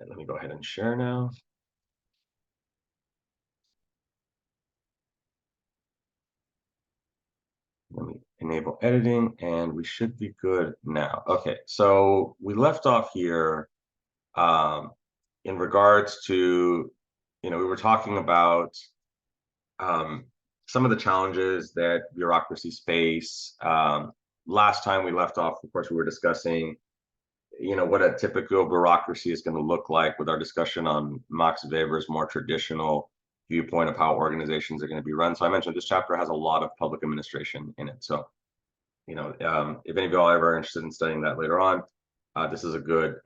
And let me go ahead and share now. Let me enable editing and we should be good now. Okay, so we left off here in regards to, we were talking about some of the challenges that bureaucracies face. Last time we left off, of course, we were discussing, what a typical bureaucracy is going to look like with our discussion on Max Weber's more traditional viewpoint of how organizations are going to be run. So I mentioned this chapter has a lot of public administration in it. So, if any of y'all are ever interested in studying that later on, this is a good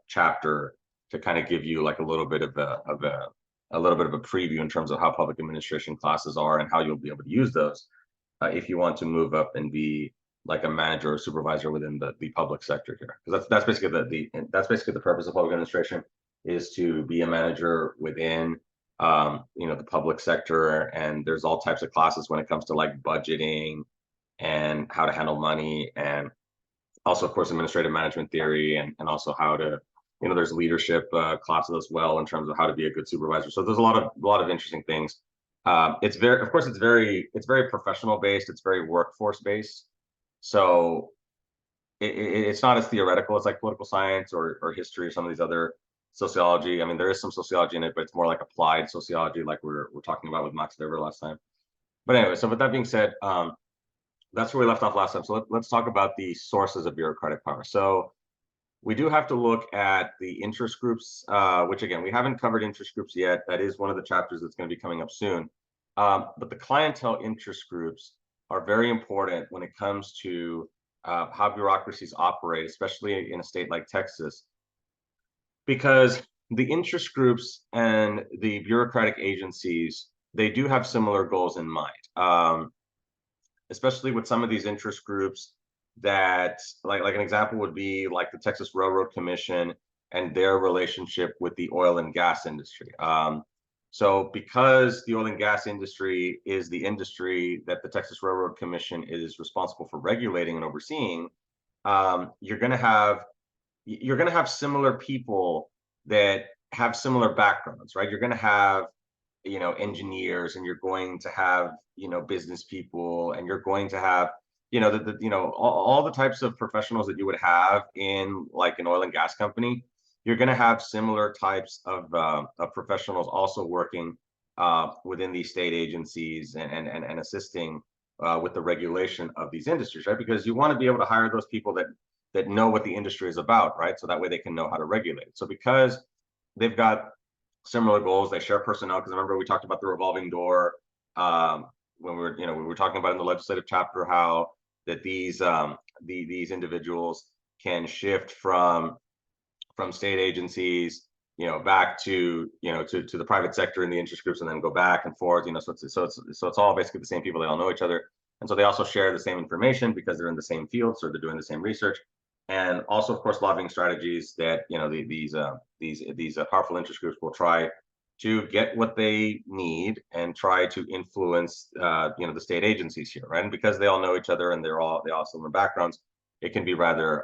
chapter to kind of give you like a little bit of a little bit of a preview in terms of how public administration classes are and how you'll be able to use those if you want to move up and be like a manager or supervisor within the public sector here, because that's basically that's basically the purpose of public administration, is to be a manager within the public sector. And there's all types of classes when it comes to like budgeting and how to handle money, and also of course administrative management theory, and also how to there's leadership classes as well in terms of how to be a good supervisor. So there's a lot of interesting things. It's very professional based, it's very workforce based. So it's not as theoretical as like political science or history or some of these other sociology. I mean, there is some sociology in it, but it's more like applied sociology, like we're talking about with Max Weber last time. But anyway, so with that being said, that's where we left off last time. So let's talk about the sources of bureaucratic power. So we do have to look at the interest groups, which again, we haven't covered interest groups yet. That is one of the chapters that's going to be coming up soon. But the clientele interest groups are very important when it comes to how bureaucracies operate, especially in a state like Texas, because the interest groups and the bureaucratic agencies, they do have similar goals in mind, especially with some of these interest groups that, like an example would be like the Texas Railroad Commission and their relationship with the oil and gas industry. So because the oil and gas industry is the industry that the Texas Railroad Commission is responsible for regulating and overseeing, you're going to have similar people that have similar backgrounds, right? You're going to have engineers, and you're going to have business people, and you're going to have all the types of professionals that you would have in like an oil and gas company. You're going to have similar types of professionals also working within these state agencies and assisting with the regulation of these industries, right? Because you want to be able to hire those people that know what the industry is about, right? So that way they can know how to regulate it. So because they've got similar goals, they share personnel. Because remember, we talked about the revolving door when we were talking about in the legislative chapter how that these individuals can shift from state agencies, back to to the private sector in the interest groups, and then go back and forth. So it's all basically the same people. They all know each other, and so they also share the same information because they're in the same field, so they're doing the same research. And also, of course, lobbying strategies that these powerful interest groups will try to get what they need and try to influence the state agencies here, right? And because they all know each other and they all have similar backgrounds, it can be rather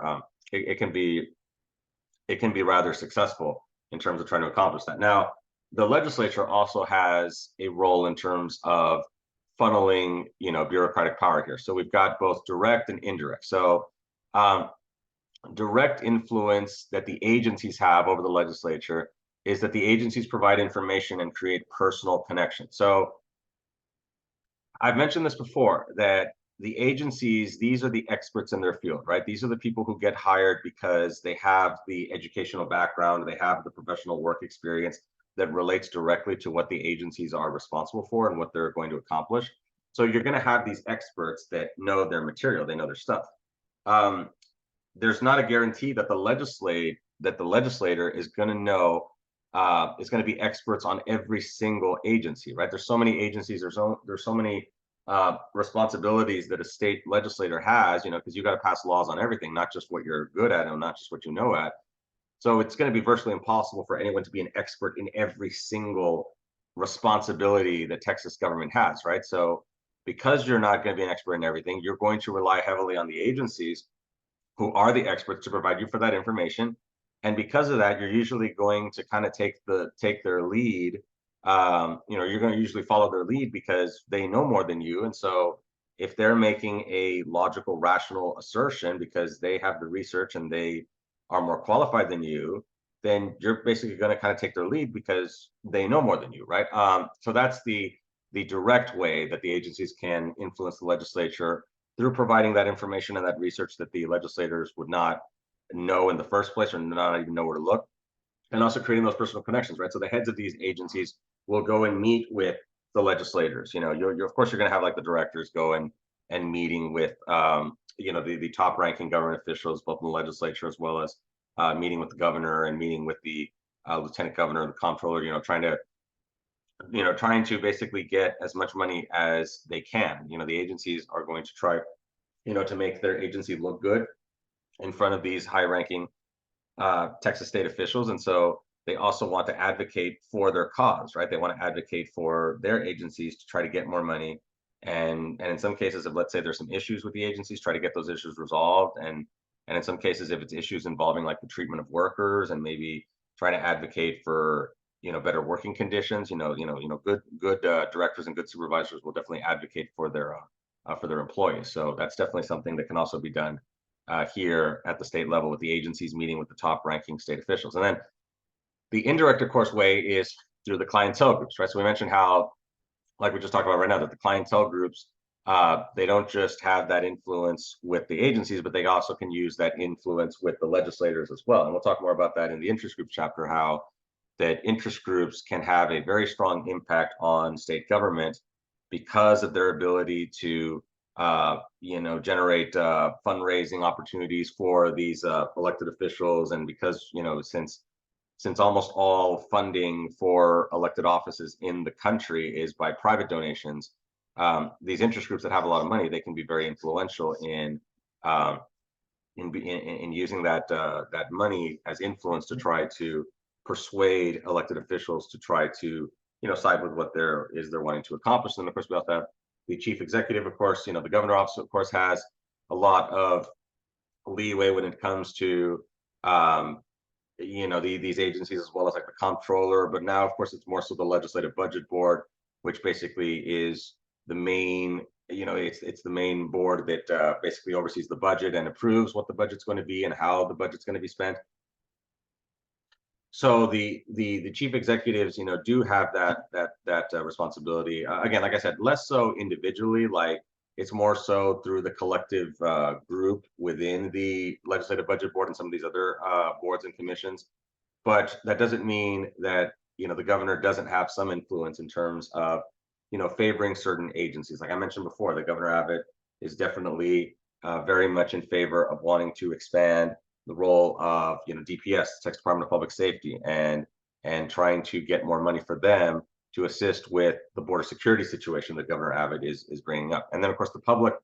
it can be rather successful in terms of trying to accomplish that. Now, the legislature also has a role in terms of funneling bureaucratic power here. So we've got both direct and indirect. So direct influence that the agencies have over the legislature is that the agencies provide information and create personal connection. So I've mentioned this before, that the agencies, these are the experts in their field, right? These are the people who get hired because they have the educational background, they have the professional work experience that relates directly to what the agencies are responsible for and what they're going to accomplish. So you're going to have these experts that know their material, they know their stuff. There's not a guarantee that the legislator is going to know is going to be experts on every single agency, right? There's so many agencies, there's so many responsibilities that a state legislator has, because you got to pass laws on everything, not just what you're good at and not just what you know at. So it's going to be virtually impossible for anyone to be an expert in every single responsibility that Texas government has, right? So because you're not going to be an expert in everything, you're going to rely heavily on the agencies who are the experts to provide you for that information And because of that, you're usually going to kind of take their lead. You're going to usually follow their lead because they know more than you. And so if they're making a logical, rational assertion because they have the research and they are more qualified than you, then you're basically going to kind of take their lead because they know more than you, right? So that's the direct way that the agencies can influence the legislature, through providing that information and that research that the legislators would not know in the first place or not even know where to look, and also creating those personal connections, right? So the heads of these agencies will go and meet with the legislators. You're of course you're going to have like the directors go and meeting with the top ranking government officials, both in the legislature as well as meeting with the governor and meeting with the lieutenant governor, the comptroller. Trying to basically get as much money as they can. The agencies are going to try, to make their agency look good in front of these high-ranking Texas state officials, and so they also want to advocate for their cause, right? They want to advocate for their agencies to try to get more money, and in some cases, if let's say there's some issues with the agencies, try to get those issues resolved, and in some cases, if it's issues involving like the treatment of workers, and maybe try to advocate for better working conditions. Good directors and good supervisors will definitely advocate for their employees. So that's definitely something that can also be done here at the state level with the agencies meeting with the top ranking state officials. And then the indirect, of course, way is through the clientele groups, right? So we mentioned how, like we just talked about right now, that the clientele groups, they don't just have that influence with the agencies, but they also can use that influence with the legislators as well. And we'll talk more about that in the interest group chapter, how that interest groups can have a very strong impact on state government because of their ability to generate fundraising opportunities for these elected officials, and because since almost all funding for elected offices in the country is by private donations, these interest groups that have a lot of money, they can be very influential in using that money as influence to try to persuade elected officials to try to side with what they're wanting to accomplish. And of course, we also have the chief executive. Of course, the governor office, of course, has a lot of leeway when it comes to these agencies, as well as like the comptroller. But now, of course, it's more so the legislative budget board, which basically is the main it's the main board that basically oversees the budget and approves what the budget's going to be and how the budget's going to be spent. So the chief executives, do have that responsibility. Again, like I said, less so individually. Like it's more so through the collective group within the legislative budget board and some of these other boards and commissions. But that doesn't mean that the governor doesn't have some influence in terms of favoring certain agencies. Like I mentioned before, the Governor Abbott is definitely very much in favor of wanting to expand the role of DPS, Texas Department of Public Safety, and trying to get more money for them to assist with the border security situation that Governor Abbott is bringing up. And then of course the public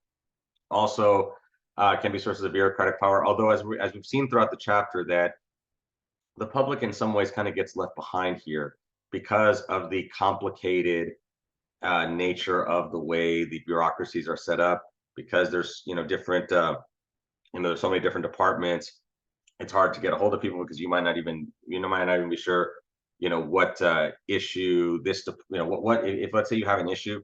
also can be sources of bureaucratic power. Although as we've seen throughout the chapter, that the public in some ways kind of gets left behind here because of the complicated nature of the way the bureaucracies are set up. Because there's different there's so many different departments. It's hard to get a hold of people because you might not even be sure what issue this what if let's say you have an issue,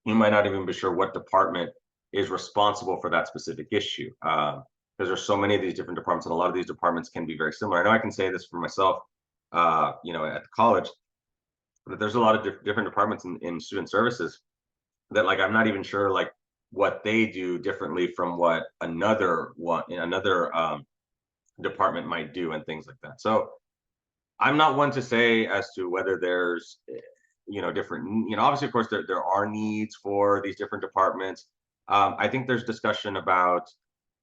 you might not even be sure what department is responsible for that specific issue, because there's so many of these different departments, and a lot of these departments can be very similar. I know I can say this for myself, at the college, that there's a lot of different departments in student services that like I'm not even sure like what they do differently from what another department might do and things like that. So I'm not one to say as to whether there's different obviously of course there are needs for these different departments. I think there's discussion about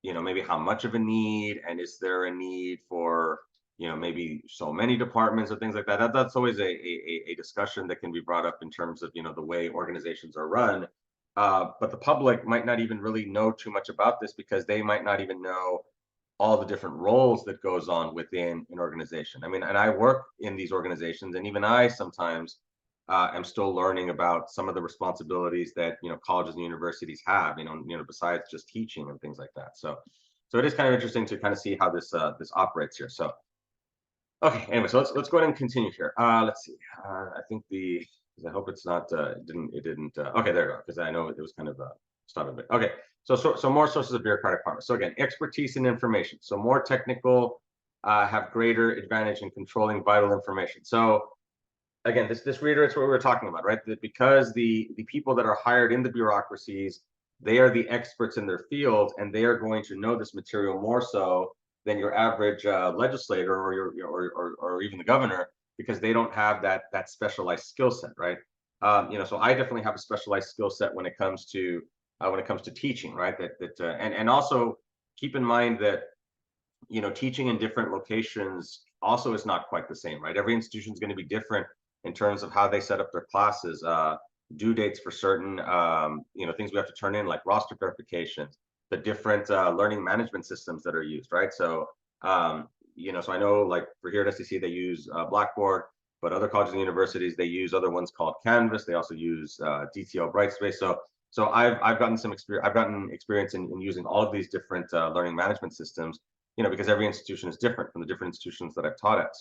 maybe how much of a need, and is there a need for maybe so many departments or things like that. That's always a discussion that can be brought up in terms of the way organizations are run. But the public might not even really know too much about this because they might not even know all the different roles that goes on within an organization. I mean, and I work in these organizations, and even I sometimes am still learning about some of the responsibilities that colleges and universities have, besides just teaching and things like that. So it is kind of interesting to kind of see how this operates here. So Okay, anyway, so let's go ahead and continue here. Let's see. I think the 'cause I hope it's not it didn't okay, there we go, because I know it was kind of stopping a bit. Okay, so more sources of bureaucratic power. So again, expertise in information. So more technical have greater advantage in controlling vital information. So again, this reiterates what we were talking about, right? That because the people that are hired in the bureaucracies, they are the experts in their field, and they are going to know this material more so than your average legislator or or even the governor, because they don't have that specialized skill set, right? So I definitely have a specialized skill set when it comes to teaching, right? And also keep in mind that teaching in different locations also is not quite the same, right? Every institution is going to be different in terms of how they set up their classes, due dates for certain, things we have to turn in, like roster verifications, the different learning management systems that are used, right? So I know, like for here at SEC, they use Blackboard, but other colleges and universities they use other ones called Canvas. They also use DTL Brightspace. So I've gotten some experience. I've gotten experience in using all of these different learning management systems, because every institution is different from the different institutions that I've taught at.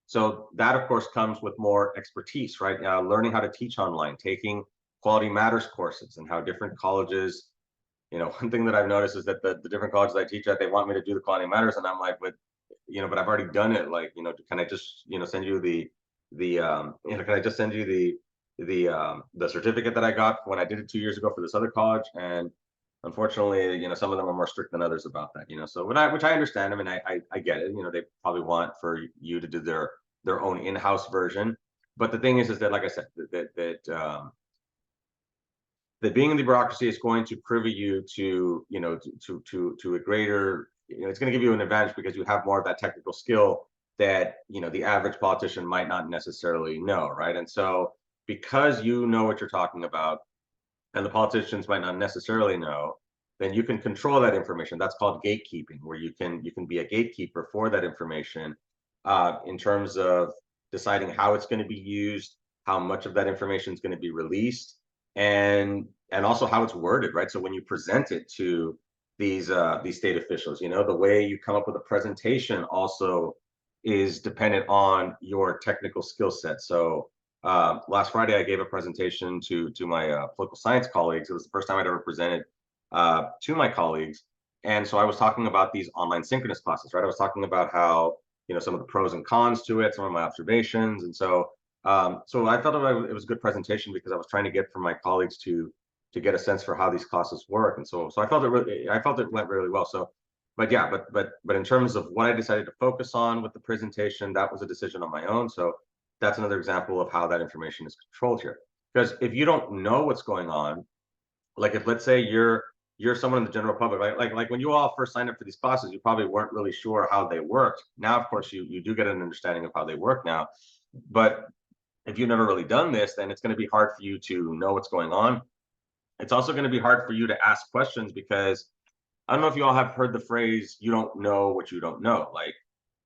So that of course comes with more expertise, right? Learning how to teach online, taking quality matters courses, and how different colleges. One thing that I've noticed is that the different colleges I teach at, they want me to do the quality matters, and I'm like, but I've already done it. Like, can I just send you can I just send you the certificate that I got when I did it 2 years ago for this other college? And unfortunately, some of them are more strict than others about that. So which I understand. I mean, I get it. They probably want for you to do their own in-house version. But the thing is that, like I said, that being in the bureaucracy is going to privy you to to a greater, it's going to give you an advantage because you have more of that technical skill that the average politician might not necessarily know, right? And so because you know what you're talking about and the politicians might not necessarily know, then you can control that information. That's called gatekeeping, where you can be a gatekeeper for that information, in terms of deciding how it's going to be used, how much of that information is going to be released, and also how it's worded, right? So when you present it to these state officials, the way you come up with a presentation also is dependent on your technical skill set. So last Friday, I gave a presentation to my political science colleagues. It was the first time I'd ever presented to my colleagues, and so I was talking about these online synchronous classes, right? I was talking about how some of the pros and cons to it, some of my observations, and so I felt it was a good presentation because I was trying to get from my colleagues to get a sense for how these classes work, and so I felt it went really well. So, but yeah, but in terms of what I decided to focus on with the presentation, that was a decision on my own. So that's another example of how that information is controlled here. Because if you don't know what's going on, like if let's say you're someone in the general public, right? Like when you all first signed up for these classes, you probably weren't really sure how they worked. Now, of course, you do get an understanding of how they work now. But if you've never really done this, then it's going to be hard for you to know what's going on. It's also going to be hard for you to ask questions because I don't know if you all have heard the phrase, you don't know what you don't know. Like,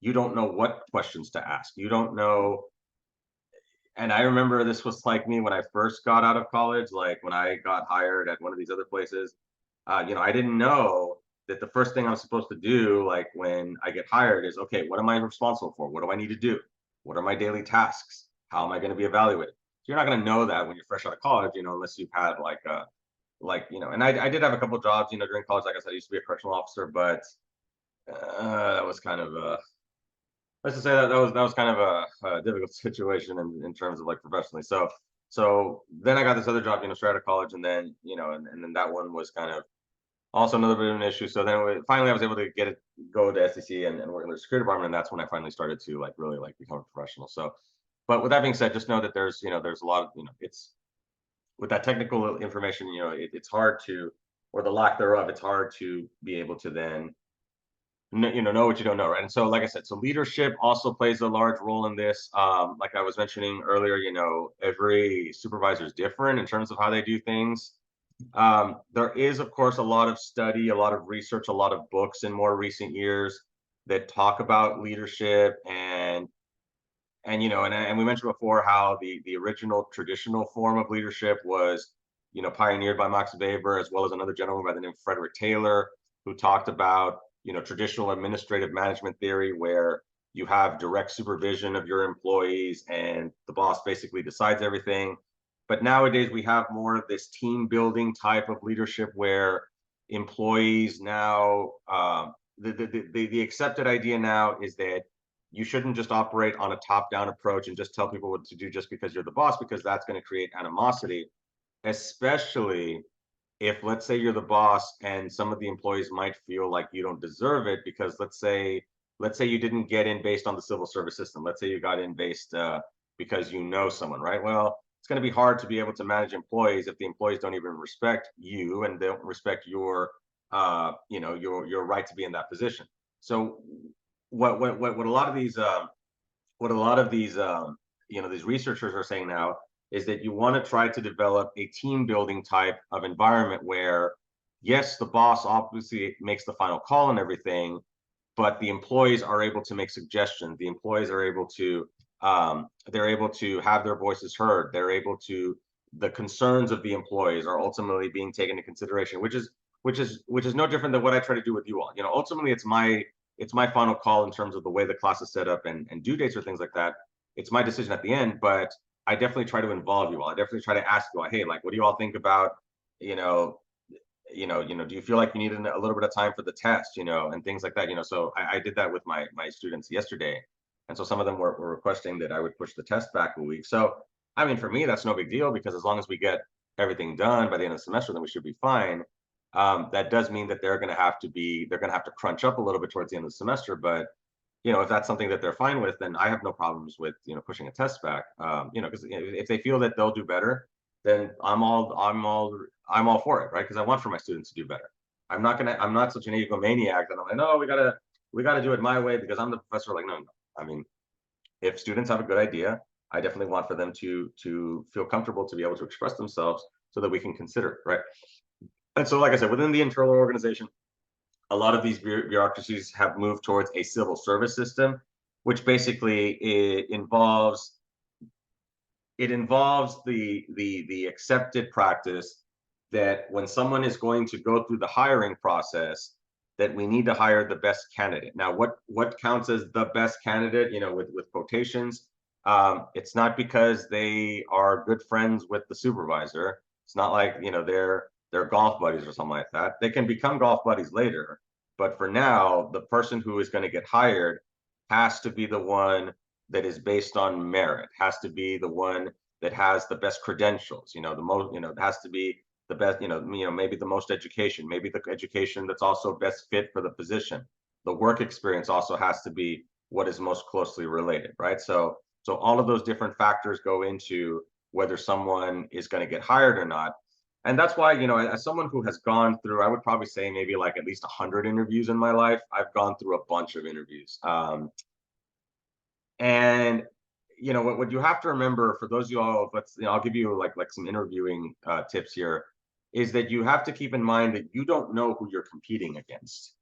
you don't know what questions to ask. You don't know. And I remember this was like me when I first got out of college, like when I got hired at one of these other places. I didn't know that the first thing I'm supposed to do, like when I get hired, is okay, what am I responsible for? What do I need to do? What are my daily tasks? How am I going to be evaluated? So you're not going to know that when you're fresh out of college, unless you've had and I did have a couple of jobs, during college. Like I said, I used to be a correctional officer, but that was kind of let's just say that was kind of a difficult situation in terms of like professionally. So then I got this other job, straight out of college, and then and then that one was kind of also another bit of an issue. So then finally I was able to go to SEC and work in the security department, and that's when I finally started to like really like become a professional. So, but with that being said, just know that there's a lot of it's with that technical information, it's hard to, or the lack thereof, it's hard to be able to then know what you don't know, right? And so, like I said, so leadership also plays a large role in this. Like I was mentioning earlier, every supervisor is different in terms of how they do things. There is, of course, a lot of study, a lot of research, a lot of books in more recent years that talk about leadership and we mentioned before how the original traditional form of leadership was pioneered by Max Weber, as well as another gentleman by the name of Frederick Taylor, who talked about traditional administrative management theory, where you have direct supervision of your employees, and the boss basically decides everything. But nowadays we have more of this team building type of leadership where employees now, the accepted idea now is that you shouldn't just operate on a top down approach and just tell people what to do just because you're the boss, because that's going to create animosity, especially if, let's say, you're the boss and some of the employees might feel like you don't deserve it because, let's say you didn't get in based on the civil service system. Let's say you got in based because you know someone, right? Well, it's going to be hard to be able to manage employees if the employees don't even respect you and they don't respect your your right to be in that position. So what a lot of these these researchers are saying now is that you want to try to develop a team building type of environment where, yes, the boss obviously makes the final call and everything, but the employees are able to make suggestions. The employees are able to they're able to have their voices heard. The concerns of the employees are ultimately being taken into consideration, which is no different than what I try to do with you all. Ultimately it's my final call in terms of the way the class is set up and due dates or things like that. It's my decision at the end, but I definitely try to involve you all. I definitely try to ask you all, hey, like, what do you all think about, you know, do you feel like you need a little bit of time for the test, and things like that. So I did that with my students yesterday. And so some of them were requesting that I would push the test back a week. So, I mean, for me, that's no big deal because as long as we get everything done by the end of the semester, then we should be fine. That does mean that they're going to have to crunch up a little bit towards the end of the semester. But, if that's something that they're fine with, then I have no problems with, pushing a test back. Because if they feel that they'll do better, then I'm all for it, right? Because I want for my students to do better. I'm not such an egomaniac that I'm like, no, we gotta do it my way because I'm the professor. Like, no, no. I mean, if students have a good idea, I definitely want for them to feel comfortable to be able to express themselves so that we can consider it, right? And so, like I said, within the internal organization, a lot of these bureaucracies have moved towards a civil service system, which basically it involves the accepted practice that when someone is going to go through the hiring process, that we need to hire the best candidate. Now, what counts as the best candidate, with quotations, it's not because they are good friends with the supervisor. It's not like, they're golf buddies or something like that. They can become golf buddies later, but for now, the person who is going to get hired has to be the one that is based on merit, has to be the one that has the best credentials, the most, it has to be the best, maybe the most education, maybe the education that's also best fit for the position. The work experience also has to be what is most closely related, right? So all of those different factors go into whether someone is going to get hired or not. And that's why, as someone who has gone through, I would probably say maybe like at least 100 interviews in my life. I've gone through a bunch of interviews. And what you have to remember, for those of you all, I'll give you like some interviewing tips here, is that you have to keep in mind that you don't know who you're competing against.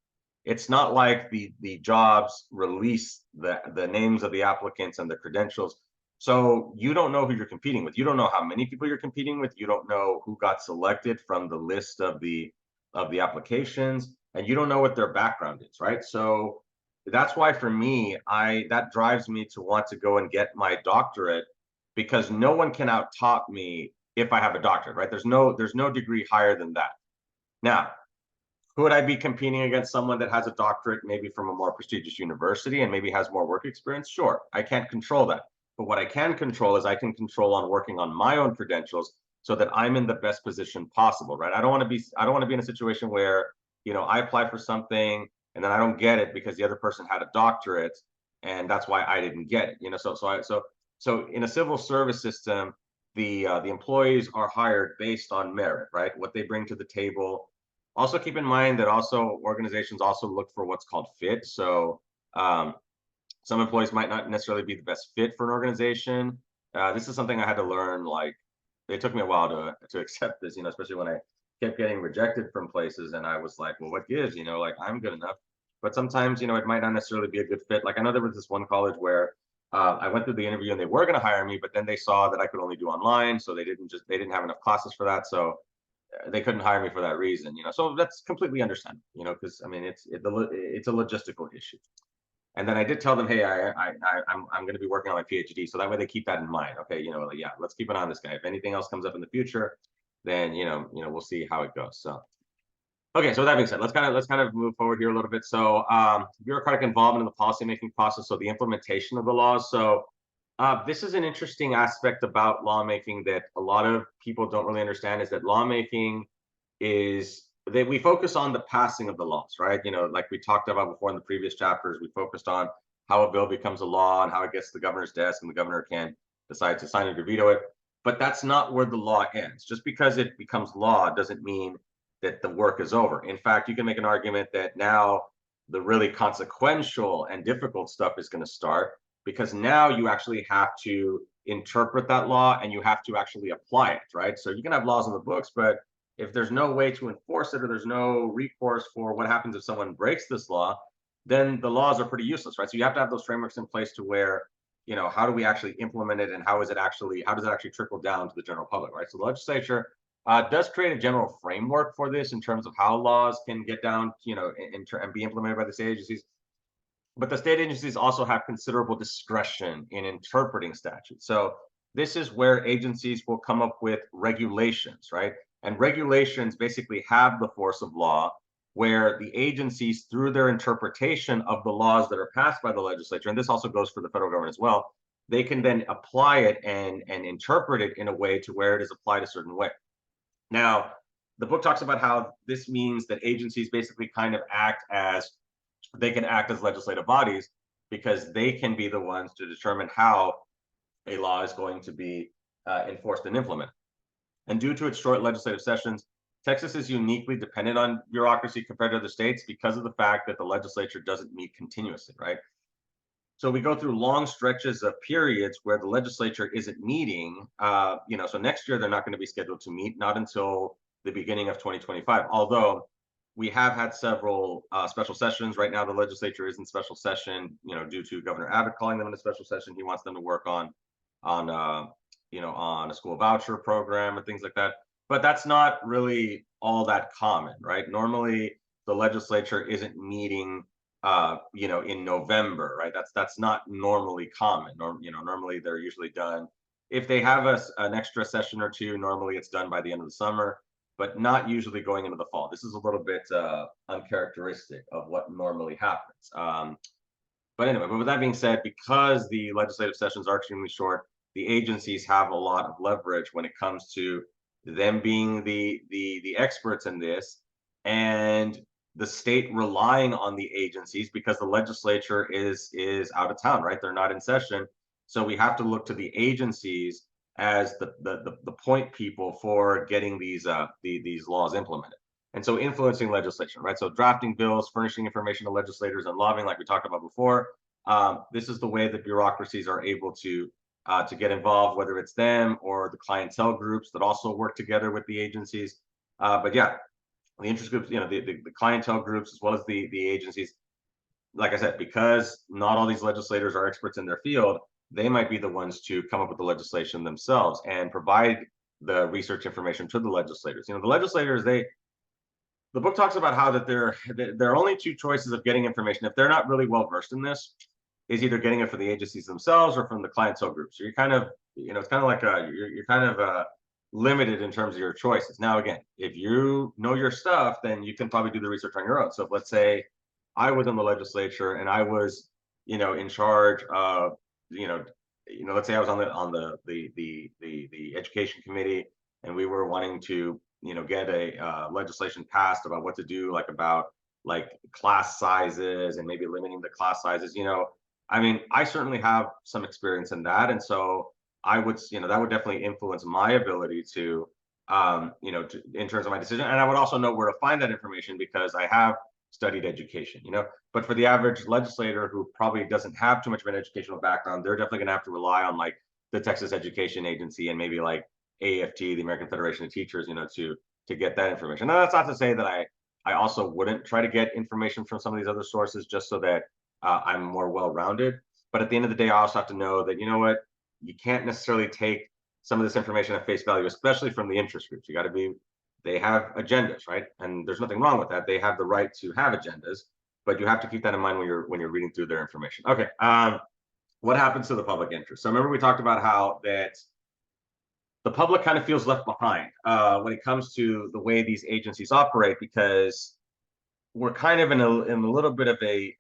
It's not like the jobs release the names of the applicants and the credentials. So you don't know who you're competing with. You don't know how many people you're competing with. You don't know who got selected from the list of the applications, and you don't know what their background is, right? So that's why for me, that drives me to want to go and get my doctorate, because no one can out-top me if I have a doctorate, right? There's no degree higher than that. Now, could I be competing against someone that has a doctorate, maybe from a more prestigious university and maybe has more work experience? Sure, I can't control that. But what I can control is I can control on working on my own credentials so that I'm in the best position possible, right? I don't want to be in a situation where, I apply for something and then I don't get it because the other person had a doctorate and that's why I didn't get it. So in a civil service system, the employees are hired based on merit, right? What they bring to the table. Also keep in mind that also organizations also look for what's called fit. So some employees might not necessarily be the best fit for an organization. This is something I had to learn. Like, it took me a while to accept this, especially when I kept getting rejected from places, and I was like, well, what gives? Like, I'm good enough. But sometimes, it might not necessarily be a good fit. Like, I know there was this one college where I went through the interview and they were going to hire me, but then they saw that I could only do online, so they didn't have enough classes for that, so they couldn't hire me for that reason. So that's completely understandable. Because I mean, it's a logistical issue. And then I did tell them, hey, I'm going to be working on my PhD, so that way they keep that in mind. Okay, like, yeah, let's keep an eye on this guy. If anything else comes up in the future, then we'll see how it goes. So okay, so with that being said, let's kind of move forward here a little bit. So bureaucratic involvement in the policymaking process, so the implementation of the laws. So this is an interesting aspect about lawmaking that a lot of people don't really understand, is that lawmaking is that we focus on the passing of the laws, right? Like we talked about before in the previous chapters, we focused on how a bill becomes a law and how it gets to the governor's desk and the governor can decide to sign it or veto it. But that's not where the law ends. Just because it becomes law doesn't mean that the work is over. In fact, you can make an argument that now the really consequential and difficult stuff is going to start, because now you actually have to interpret that law and you have to actually apply it, right? So you can have laws in the books, but if there's no way to enforce it, or there's no recourse for what happens if someone breaks this law, then the laws are pretty useless, right? So you have to have those frameworks in place to where, how do we actually implement it, and how does it actually trickle down to the general public, right? So the legislature does create a general framework for this in terms of how laws can get down, and be implemented by the state agencies. But the state agencies also have considerable discretion in interpreting statutes. So this is where agencies will come up with regulations, right? And regulations basically have the force of law, where the agencies, through their interpretation of the laws that are passed by the legislature, and this also goes for the federal government as well, they can then apply it and interpret it in a way to where it is applied a certain way. Now, the book talks about how this means that agencies basically kind of they can act as legislative bodies, because they can be the ones to determine how a law is going to be enforced and implemented. And due to its short legislative sessions, Texas is uniquely dependent on bureaucracy compared to other states because of the fact that the legislature doesn't meet continuously, right? So we go through long stretches of periods where the legislature isn't meeting. So next year they're not going to be scheduled to meet, not until the beginning of 2025. Although we have had several special sessions. Right now, the legislature is in special session, due to Governor Abbott calling them in a special session. He wants them to work on a school voucher program and things like that. But that's not really all that common, right? Normally, the legislature isn't meeting in November, right? That's not normally common. Normally they're usually done. If they have an extra session or two, normally it's done by the end of the summer, but not usually going into the fall. This is a little bit uncharacteristic of what normally happens. But anyway, with that being said, because the legislative sessions are extremely short, the agencies have a lot of leverage when it comes to them being the experts in this, and the state relying on the agencies, because the legislature is out of town, right? They're not in session. So we have to look to the agencies as the point people for getting these laws implemented. And so influencing legislation, right? So drafting bills, furnishing information to legislators, and lobbying, like we talked about before. This is the way that bureaucracies are able to get involved, whether it's them or the clientele groups that also work together with the agencies. But yeah, the interest groups, the clientele groups, as well as the agencies. Like I said, because not all these legislators are experts in their field, they might be the ones to come up with the legislation themselves and provide the research information to the legislators. The legislators, the book talks about how that there are only two choices of getting information. If they're not really well versed in this, is either getting it from the agencies themselves or from the clientele group. So you're kind of, it's kind of like you're kind of limited in terms of your choices. Now, again, if you know your stuff, then you can probably do the research on your own. So if, let's say I was in the legislature and I was, in charge of, let's say I was on the education committee, and we were wanting to, get a legislation passed about what to do, about class sizes and maybe limiting the class sizes. I mean, I certainly have some experience in that, and so I would, that would definitely influence my ability to, in terms of my decision. And I would also know where to find that information because I have studied education, But for the average legislator who probably doesn't have too much of an educational background, they're definitely going to have to rely on the Texas Education Agency and maybe AFT, the American Federation of Teachers, to get that information. Now, that's not to say that I also wouldn't try to get information from some of these other sources just so that I'm more well-rounded. But at the end of the day, I also have to know that, you can't necessarily take some of this information at face value, especially from the interest groups. They have agendas, right? And there's nothing wrong with that. They have the right to have agendas. but you have to keep that in mind when you're reading through their information. Okay. What happens to the public interest? So remember we talked about how that the public kind of feels left behind when it comes to the way these agencies operate, because we're kind of in a little bit of a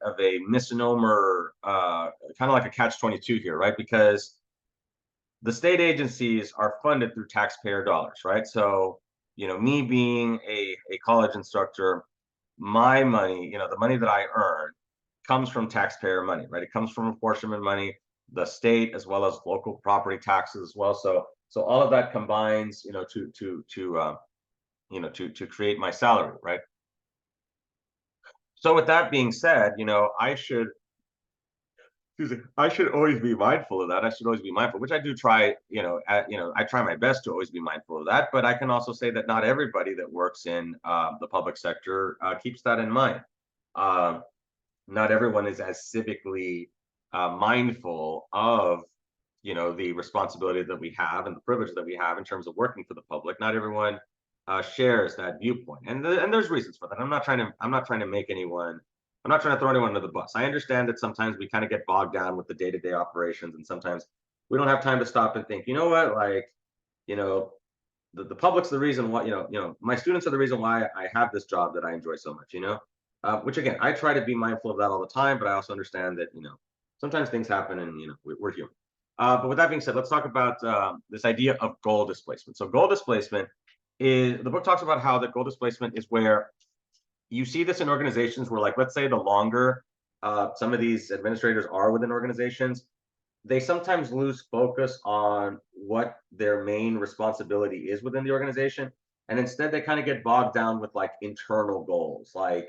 misnomer, kind of like a catch-22 here, right? Because the state agencies are funded through taxpayer dollars, right? So, me being a college instructor, my money, the money that I earn comes from taxpayer money, right? It comes from apportionment money, the state as well as local property taxes as well. So all of that combines, to create my salary, right? So with that being said, I should always be mindful of that. I should always be mindful, which I do try, I try my best to always be mindful of that. But I can also say that not everybody that works in the public sector keeps that in mind. Um, Not everyone is as civically mindful of, the responsibility that we have and the privilege that we have in terms of working for the public. Not everyone shares that viewpoint, and there's reasons for that. I'm not trying to make anyone. I'm not trying to throw anyone under the bus. I understand that sometimes we kind of get bogged down with the day-to-day operations, and sometimes we don't have time to stop and think. You know what? Like, you know, the public's the reason why. My students are the reason why I have this job that I enjoy so much. Which again, I try to be mindful of that all the time, but I also understand that sometimes things happen, and we're human. But with that being said, let's talk about this idea of goal displacement. So goal displacement is, the book talks about how the goal displacement is where you see this in organizations where, like, let's say the longer some of these administrators are within organizations, they sometimes lose focus on what their main responsibility is within the organization. And instead they kind of get bogged down with like internal goals. Like,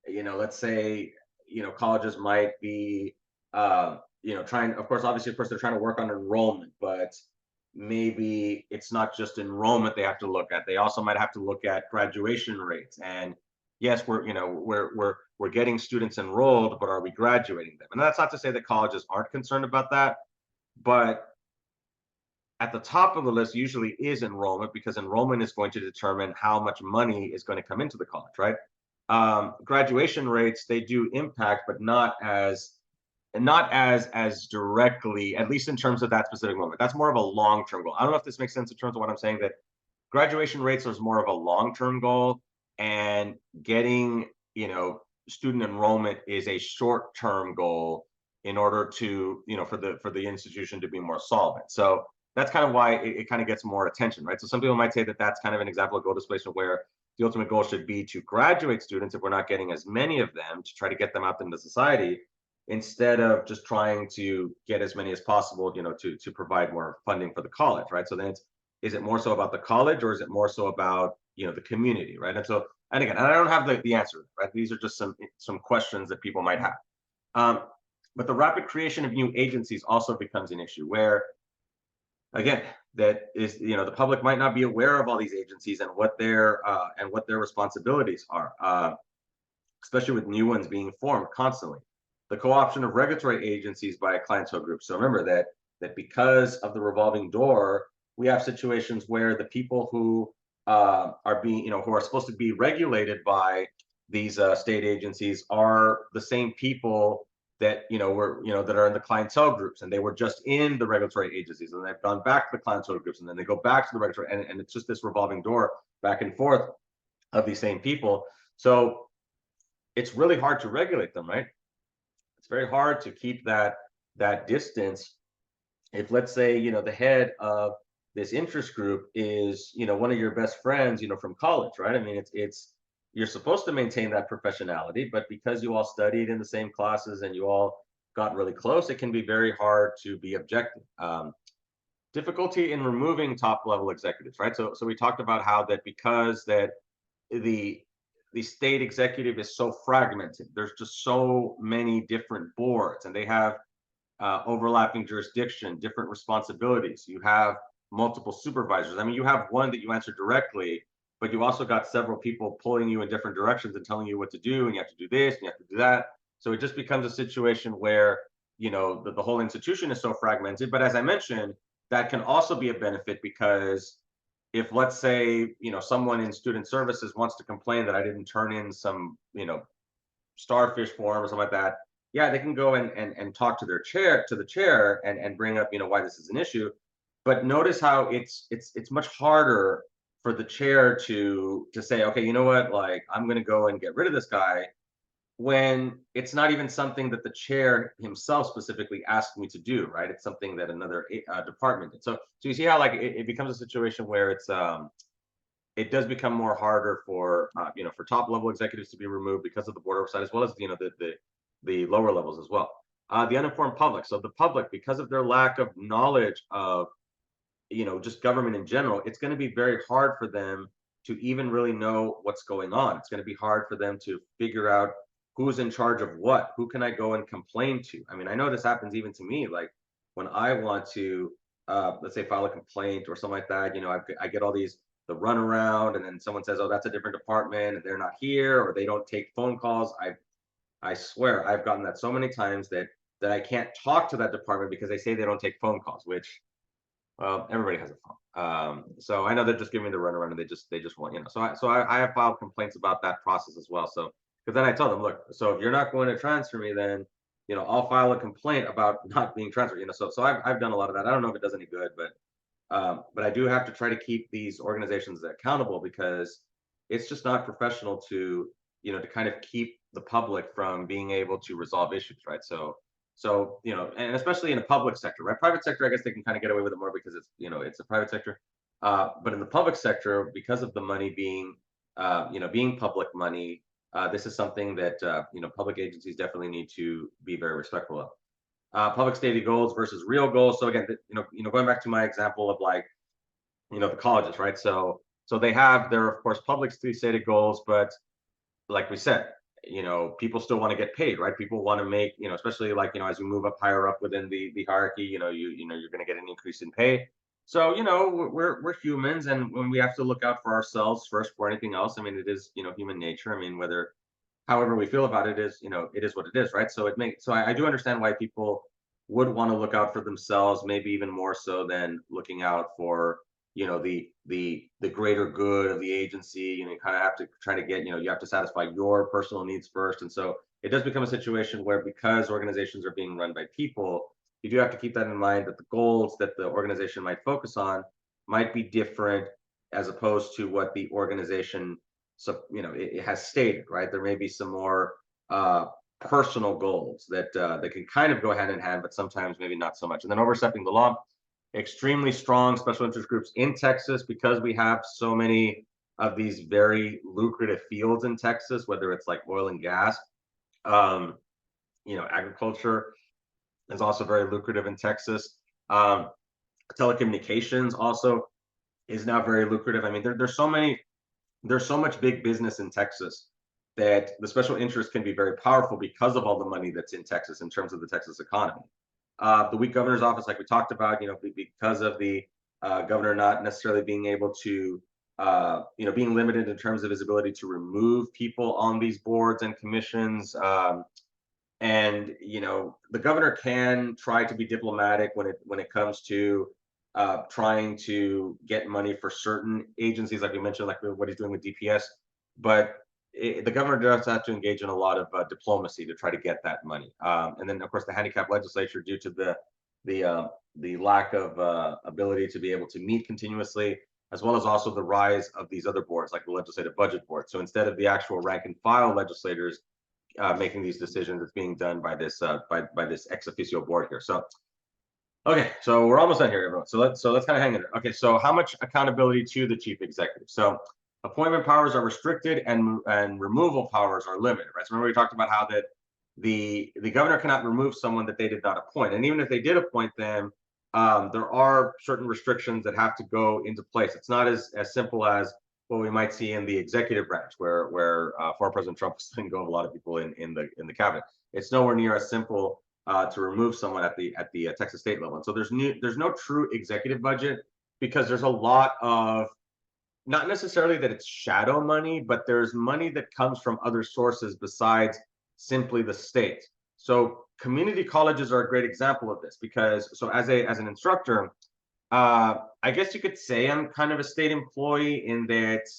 let's say, colleges might be, trying, of course, they're trying to work on enrollment, but maybe it's not just enrollment they have to look at. They also might have to look at graduation rates. And yes, we're getting students enrolled, but are we graduating them? And that's not to say that colleges aren't concerned about that, but at the top of the list usually is enrollment, because enrollment is going to determine how much money is going to come into the college, right? Graduation rates, they do impact, but not as directly, at least in terms of that specific moment. That's more of a long-term goal. I don't know if this makes sense in terms of what I'm saying, that graduation rates is more of a long-term goal, and getting, student enrollment is a short-term goal in order to, for the institution to be more solvent. So that's kind of why it kind of gets more attention, right? So some people might say that that's kind of an example of goal displacement, where the ultimate goal should be to graduate students if we're not getting as many of them, to try to get them out into society, instead of just trying to get as many as possible, to provide more funding for the college, right? So then is it more so about the college, or is it more so about, the community, right? And again, and I don't have the answer, right? These are just some questions that people might have. But the rapid creation of new agencies also becomes an issue, where again, that is, the public might not be aware of all these agencies and what their responsibilities are, especially with new ones being formed constantly. The co-option of regulatory agencies by a clientele group. So remember that because of the revolving door, we have situations where the people who are being, who are supposed to be regulated by these state agencies are the same people that that are in the clientele groups, and they were just in the regulatory agencies, and they've gone back to the clientele groups, and then they go back to the regulatory, and it's just this revolving door back and forth of these same people. So it's really hard to regulate them, right? It's very hard to keep that distance. If, let's say, the head of this interest group is, one of your best friends, from college, right? I mean, it's you're supposed to maintain that professionality, but because you all studied in the same classes and you all got really close, it can be very hard to be objective. Difficulty in removing top level executives, right? So we talked about how that, because that the state executive is so fragmented, there's just so many different boards, and they have overlapping jurisdiction, different responsibilities. You have multiple supervisors. I mean, you have one that you answer directly, but you also got several people pulling you in different directions and telling you what to do, and you have to do this and you have to do that. So it just becomes a situation where, the whole institution is so fragmented. But as I mentioned, that can also be a benefit, because if, let's say, someone in student services wants to complain that I didn't turn in some, Starfish forum or something like that, yeah, they can go and talk to their chair to the chair and bring up, why this is an issue. But notice how it's much harder for the chair to say, okay, you know what, like I'm going to go and get rid of this guy, when it's not even something that the chair himself specifically asked me to do, right? It's something that another department did. So you see how like it becomes a situation where it does become more harder for for top level executives to be removed because of the board oversight, as well as the lower levels as well. The uninformed public. So the public, because of their lack of knowledge of just government in general, it's going to be very hard for them to even really know what's going on. It's going to be hard for them to figure out who's in charge of what. Who can I go and complain to? I mean, I know this happens even to me. Like when I want to, let's say, file a complaint or something like that. I get all these the runaround, and then someone says, "Oh, that's a different department, and they're not here, or they don't take phone calls." I swear I've gotten that so many times that I can't talk to that department because they say they don't take phone calls, which well, everybody has a phone. So I know they're just giving me the runaround, and they just want. So I have filed complaints about that process as well. So because then I tell them, look, so if you're not going to transfer me, then I'll file a complaint about not being transferred. So I've done a lot of that. I don't know if it does any good, but I do have to try to keep these organizations accountable, because it's just not professional to kind of keep the public from being able to resolve issues, right? So and especially in the public sector, right? Private sector, I guess they can kind of get away with it more because it's a private sector. But in the public sector, because of the money being public money, this is something that public agencies definitely need to be very respectful of. Public stated goals versus real goals. So again, going back to my example of like the colleges, right? So they have their, of course, publicly stated goals, but like we said, people still want to get paid, right? People want to make, especially like, as you move up higher up within the hierarchy, you're going to get an increase in pay. So, we're humans, and when we have to look out for ourselves first before anything else. I mean, it is, human nature. I mean, however we feel about it is, it is what it is, right? So I do understand why people would want to look out for themselves, maybe even more so than looking out for, the greater good of the agency. You kind of have to try to get, you have to satisfy your personal needs first. And so it does become a situation where, because organizations are being run by people, you do have to keep that in mind, that the goals that the organization might focus on might be different, as opposed to what the organization, so it has stated, right? There may be some more personal goals that can kind of go hand in hand, but sometimes maybe not so much. And then overstepping the law. Extremely strong special interest groups in Texas, because we have so many of these very lucrative fields in Texas, whether it's like oil and gas. Agriculture is also very lucrative in Texas. Telecommunications also is now very lucrative. I mean, there's so much big business in Texas that the special interest can be very powerful because of all the money that's in Texas in terms of the Texas economy. The weak governor's office, like we talked about, because of the governor not necessarily being able to, being limited in terms of his ability to remove people on these boards and commissions. And the governor can try to be diplomatic when it comes to trying to get money for certain agencies, like we mentioned, like what he's doing with DPS. But the governor does have to engage in a lot of diplomacy to try to get that money. And then, of course, the handicapped legislature, due to the lack of ability to be able to meet continuously, as well as also the rise of these other boards, like the legislative budget board. So instead of the actual rank and file legislators making these decisions, it's being done by this by this ex officio board here. So okay, so we're almost done here, everyone. So let's kind of hang in there. Okay, so how much accountability to the chief executive? So appointment powers are restricted, and removal powers are limited, right? So remember we talked about how that the governor cannot remove someone that they did not appoint, and even if they did appoint them, there are certain restrictions that have to go into place. It's not as simple as what we might see in the executive branch, where former President Trump was letting go of a lot of people in the cabinet. It's nowhere near as simple to remove someone at the Texas state level. And so there's no true executive budget, because there's a lot of, not necessarily that it's shadow money, but there's money that comes from other sources besides simply the state. So community colleges are a great example of this, because so as an instructor, I guess you could say I'm kind of a state employee, in that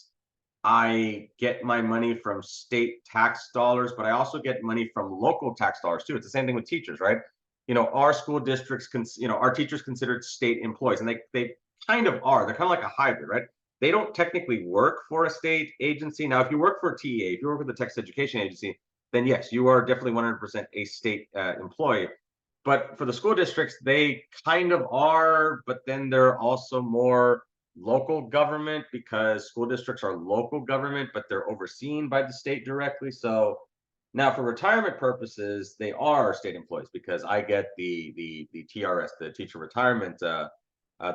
I get my money from state tax dollars, but I also get money from local tax dollars too. It's the same thing with teachers, right? Our school districts, our teachers considered state employees, and they kind of are. They're kind of like a hybrid, right? They don't technically work for a state agency. Now, if you work for a TEA, if you work with the Texas Education Agency, then yes, you are definitely 100% a state employee. But for the school districts, they kind of are, but then they're also more local government because school districts are local government, but they're overseen by the state directly. So now for retirement purposes, they are state employees because I get the TRS, the teacher retirement, the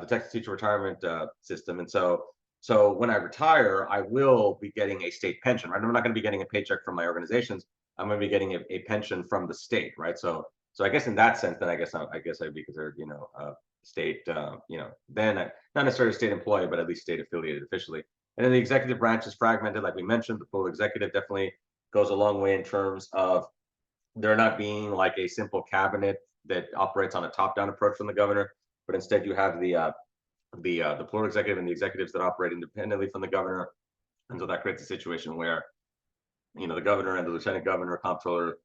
Texas teacher retirement system. And so when I retire, I will be getting a state pension, right? I'm not going to be getting a paycheck from my organizations. I'm going to be getting a pension from the state, right? So I guess in that sense, then I guess I'd be considered, state, then not necessarily a state employee, but at least state affiliated officially. And then the executive branch is fragmented, like we mentioned. The full executive definitely goes a long way in terms of there not being like a simple cabinet that operates on a top-down approach from the governor, but instead you have the plural executive and the executives that operate independently from the governor. And so that creates a situation where the governor and the lieutenant governor, comptroller,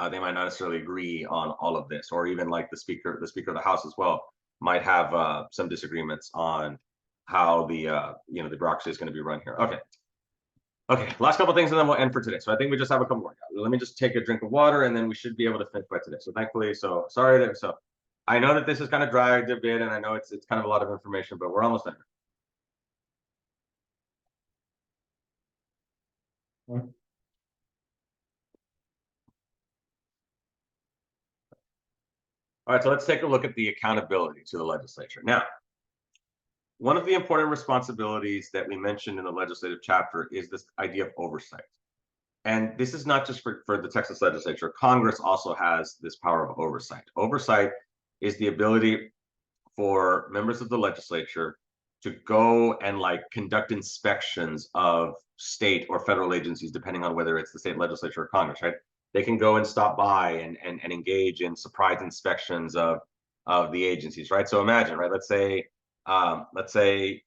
they might not necessarily agree on all of this, or even like the speaker of the House as well might have some disagreements on how the bureaucracy is going to be run here. Okay, last couple of things, and then we'll end for today. So I think we just have a couple more. Let me just take a drink of water, and then we should be able to finish by today. So thankfully, sorry that I know that this has kind of dragged a bit, and I know it's kind of a lot of information, but we're almost there. All right, so let's take a look at the accountability to the legislature. Now, one of the important responsibilities that we mentioned in the legislative chapter is this idea of oversight. And this is not just for the Texas legislature. Congress also has this power of oversight. Oversight is the ability for members of the legislature to go and like conduct inspections of state or federal agencies, depending on whether it's the state legislature or Congress, right? They can go and stop by and engage in surprise inspections of the agencies, right? So imagine, right? Let's say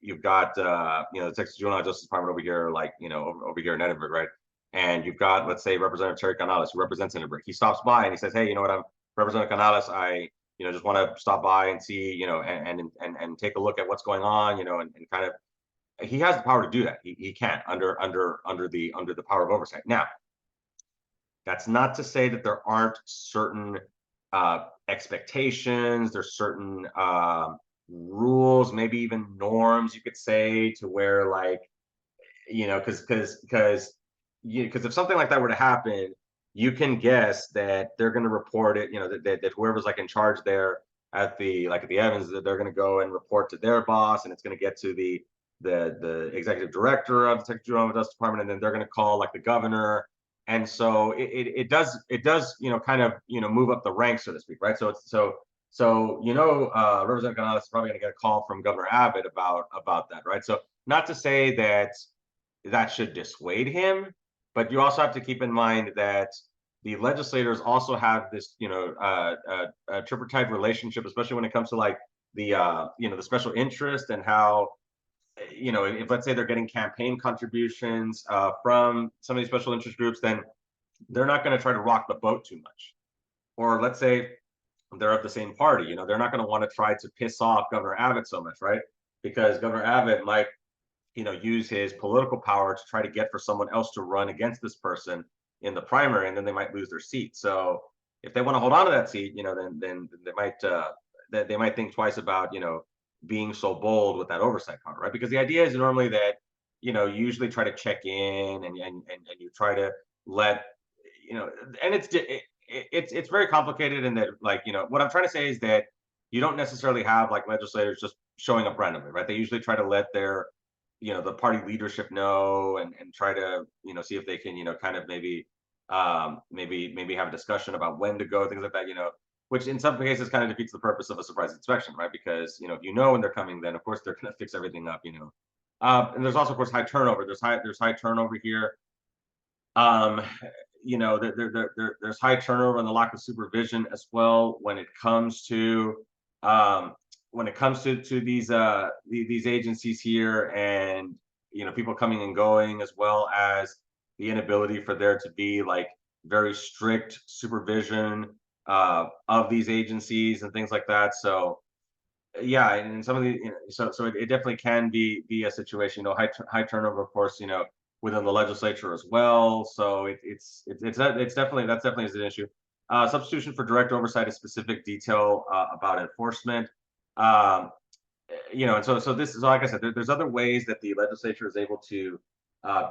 you've got the Texas Juvenile Justice Department over here, like over here in Edinburgh, right? And you've got, let's say, Representative Terry Canales, who represents Edinburgh. He stops by and he says, "Hey, you know what? I'm Representative Canales. I just want to stop by and see, and take a look at what's going on, and kind of." He has the power to do that. He can under the power of oversight. Now, that's not to say that there aren't certain expectations. There's certain rules, maybe even norms, you could say, to where like, because if something like that were to happen, you can guess that they're going to report it. That whoever's like in charge there at the Evans, that they're going to go and report to their boss, and it's going to get to the executive director of the Texas Juvenile Justice Department, and then they're going to call like the governor. And so it does kind of move up the ranks, so to speak, right? So Representative Canales is probably going to get a call from Governor Abbott about that, right? So not to say that should dissuade him, but you also have to keep in mind that the legislators also have this tripartite relationship, especially when it comes to like the special interest, and how if let's say they're getting campaign contributions from some of these special interest groups, then they're not going to try to rock the boat too much. Or let's say they're of the same party, they're not going to want to try to piss off Governor Abbott so much, right? Because Governor Abbott might use his political power to try to get for someone else to run against this person in the primary, and then they might lose their seat. So if they want to hold on to that seat, then they might think twice about being so bold with that oversight power, right? Because the idea is normally that you usually try to check in and you try to let and it's very complicated in that, like, what I'm trying to say is that you don't necessarily have like legislators just showing up randomly, right? They usually try to let their the party leadership know, and try to see if they can kind of maybe have a discussion about when to go, things like that, which in some cases kind of defeats the purpose of a surprise inspection, right? Because if when they're coming, then of course they're going to fix everything up, and there's also of course high turnover. There's high turnover here. There's high turnover and the lack of supervision as well when it comes to these agencies here. And people coming and going, as well as the inability for there to be like very strict supervision of these agencies and things like that. So yeah, and some of the, so it definitely can be a situation, high turnover, of course, within the legislature as well. So it's definitely, that's definitely is an issue. Substitution for direct oversight of specific detail about enforcement. Um, and so this is, like I said, there's other ways that the legislature is able to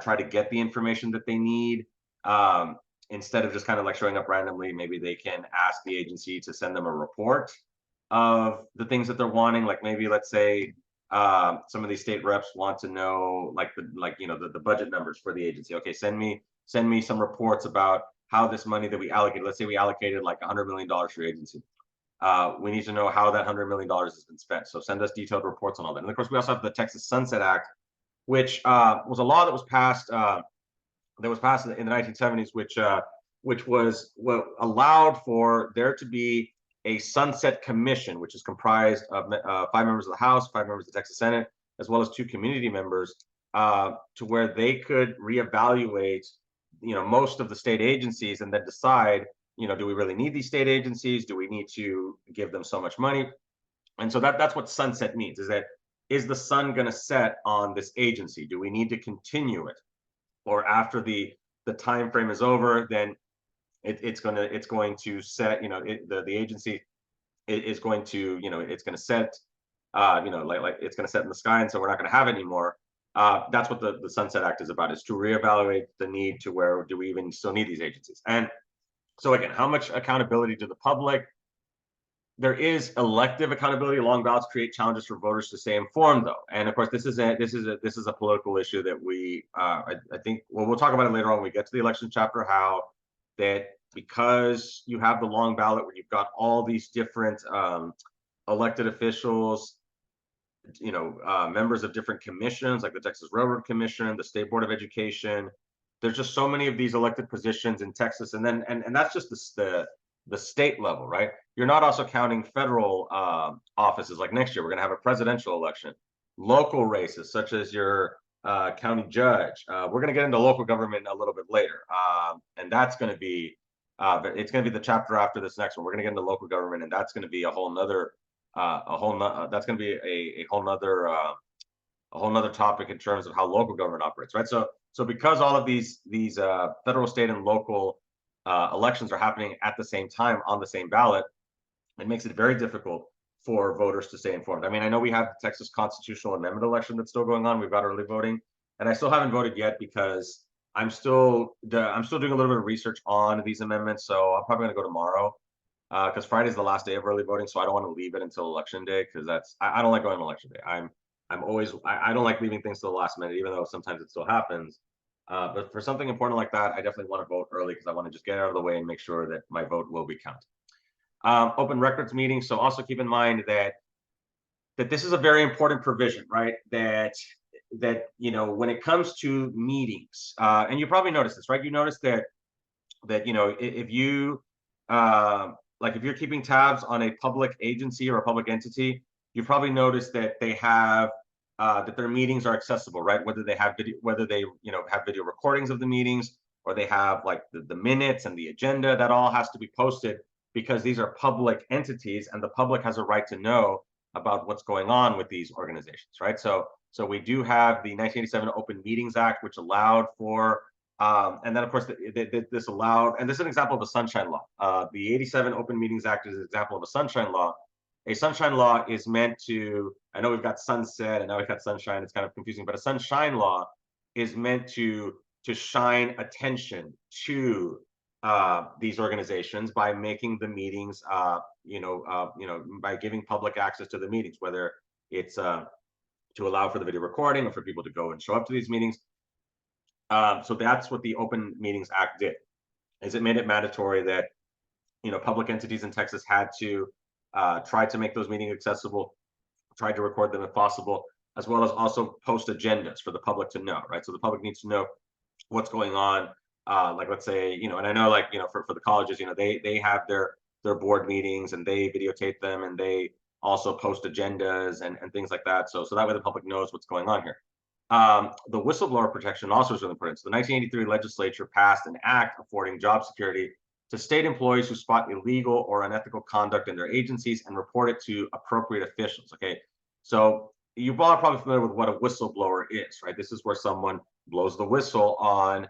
try to get the information that they need. Instead of just kind of like showing up randomly, maybe they can ask the agency to send them a report of the things that they're wanting. Like maybe, let's say, some of these state reps want to know the budget numbers for the agency. Okay, send me some reports about how this money that we allocated, let's say we allocated like $100 million for your agency. We need to know how that $100 million has been spent. So send us detailed reports on all that. And of course, we also have the Texas Sunset Act, which was a law that was passed in the 1970s, which was what allowed for there to be a sunset commission, which is comprised of 5 members of the House, 5 members of the Texas Senate, as well as 2 community members, to where they could reevaluate, most of the state agencies and then decide, do we really need these state agencies? Do we need to give them so much money? And so that's what sunset means, is the sun going to set on this agency? Do we need to continue it? Or after the time frame is over, then it's going to set, the agency is going to, it's going to set, like it's going to set in the sky, and so we're not going to have it anymore. That's what the Sunset Act is about, is to reevaluate the need to where do we even still need these agencies. And so again, how much accountability to the public? There is elective accountability. Long ballots create challenges for voters to stay informed, though. And of course, this is a political issue that we, I think, well, we'll talk about it later on when we get to the election chapter, how that because you have the long ballot where you've got all these different elected officials, members of different commissions, like the Texas Railroad Commission, the State Board of Education. There's just so many of these elected positions in Texas, and then and that's just the state level, right? You're not also counting federal offices. Like next year, we're going to have a presidential election, local races such as your county judge. We're going to get into local government a little bit later, and that's going to be it's going to be the chapter after this next one. We're going to get into local government, and that's going to be a whole nother that's going to be a whole nother topic in terms of how local government operates, right? So because all of these federal, state, and local elections are happening at the same time on the same ballot, it makes it very difficult for voters to stay informed. I mean, I know we have the Texas constitutional amendment election that's still going on. We've got early voting, and I still haven't voted yet because I'm still doing a little bit of research on these amendments. So I'm probably going to go tomorrow because Friday is the last day of early voting. So I don't want to leave it until election day, because I don't like going on election day. I don't like leaving things to the last minute, even though sometimes it still happens. But for something important like that, I definitely want to vote early because I want to just get out of the way and make sure that my vote will be counted. Open records meetings. So also keep in mind that this is a very important provision, right? That when it comes to meetings, and you probably noticed this, right? You notice that if you if you're keeping tabs on a public agency or a public entity, you probably noticed that they have that their meetings are accessible, right? Whether they have video, have video recordings of the meetings, or they have like the minutes and the agenda, that all has to be posted because these are public entities and the public has a right to know about what's going on with these organizations, right? So we do have the 1987 Open Meetings Act, which allowed for, and then of course this allowed, and this is an example of a sunshine law. The 87 Open Meetings Act is an example of a sunshine law. A sunshine law is meant to, I know we've got sunset and now we've got sunshine, it's kind of confusing, but a sunshine law is meant to shine attention to these organizations by making the meetings, by giving public access to the meetings, whether it's to allow for the video recording or for people to go and show up to these meetings. So that's what the Open Meetings Act did, is it made it mandatory that public entities in Texas had to try to make those meetings accessible, tried to record them if possible, as well as also post agendas for the public to know, right? So the public needs to know what's going on. Like let's say, and I know for the colleges, they have their board meetings and they videotape them and they also post agendas and things like that. So that way the public knows what's going on here. The whistleblower protection also is really important. So the 1983 legislature passed an act affording job security to state employees who spot illegal or unethical conduct in their agencies and report it to appropriate officials. Okay, so you're all probably familiar with what a whistleblower is, right? This is where someone blows the whistle on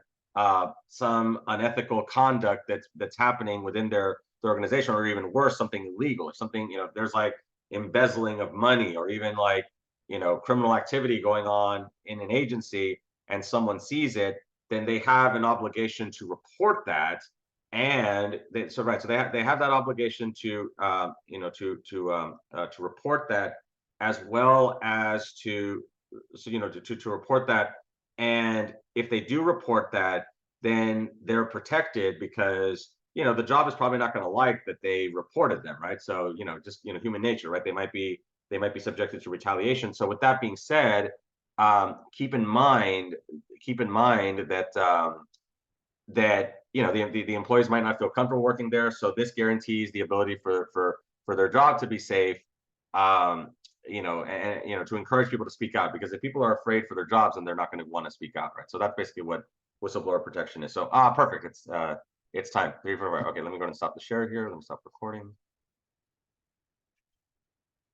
some unethical conduct that's happening within their organization, or even worse, something illegal, or something, there's like embezzling of money, or even like criminal activity going on in an agency, and someone sees it, then they have an obligation to report that. And so they have that obligation to to report that, as well as to report that. And if they do report that, then they're protected, because the job is probably not going to like that they reported them, right? So just human nature, right? They might be subjected to retaliation. So with that being said, keep in mind that the employees might not feel comfortable working there. So this guarantees the ability for their job to be safe. And to encourage people to speak out, because if people are afraid for their jobs, then they're not going to want to speak out, right? So that's basically what whistleblower protection is. So perfect. It's time. 3 for okay. Let me go and stop the share here. Let me stop recording.